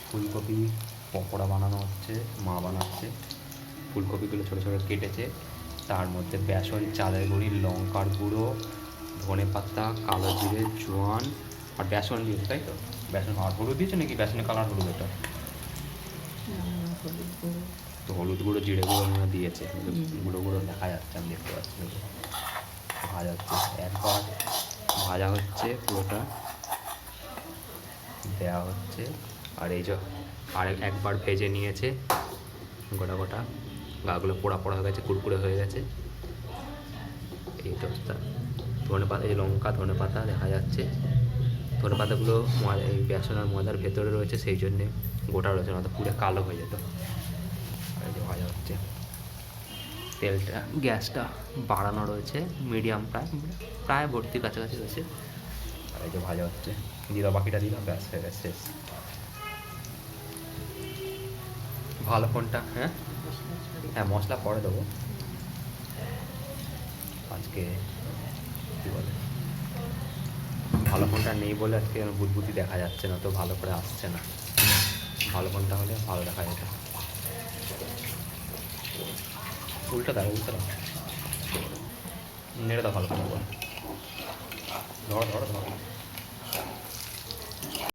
ফুলকপি পকোড়া বানানো হচ্ছে, মা বানাচ্ছে। ফুলকপিগুলো ছোটো ছোটো কেটেছে, তার মধ্যে বেসন, চালের গুঁড়ি, লঙ্কার গুঁড়ো, ধনে পাতা, কালো জিরে, জোয়ান আর বেসন দিয়েছে, তাই তো? বেসন আর হলুদ দিয়েছে নাকি? বেসনের কালার হলুদ এটা তো, হলুদ গুঁড়ো, জিরে গুঁড়ো দিয়েছে, গুঁড়ো গুঁড়ো দেখা যাচ্ছে, আমি দেখতে পাচ্ছি। ভাজা হচ্ছে, একবার ভাজা হচ্ছে, পুরোটা দেওয়া হচ্ছে। আর এই যে আর একবার ভেজে নিয়েছে গোটা গোটা, গাগুলো পোড়া পোড়া হয়ে গেছে, কুড়কুড়ে হয়ে গেছে। এই তো অবস্থা। ধনে পাতা, এই লঙ্কা, ধনে পাতা দেখা যাচ্ছে। ধনে পাতাগুলো এই বেসন আর ময়দার ভেতরে রয়েছে, সেই জন্যে গোটা রয়েছে, না তো পুরো কালো হয়ে যেত। এই যে ভাজা হচ্ছে, তেলটা, গ্যাসটা বাড়ানো রয়েছে, মিডিয়াম, প্রায় প্রায় ভর্তির কাছাকাছি রয়েছে। আর এই যে ভাজা হচ্ছে, দিলাম বাকিটা, দিলাম, ব্যাস হয়ে গেছে, শেষ। ভালো কোনটা? হ্যাঁ হ্যাঁ, মশলা পরে দেবো। আজকে কী বলে, ভালো ফোনটা নেই বলে আজকে বুদবুদি দেখা যাচ্ছে না, তো ভালো করে আসছে না। ভালো ফোনটা হলে ভালো দেখা যেত। উল্টো দাও, উল্টো দাও, নেড়ে দাও ভালো করে, ধরো ধরো ধরো।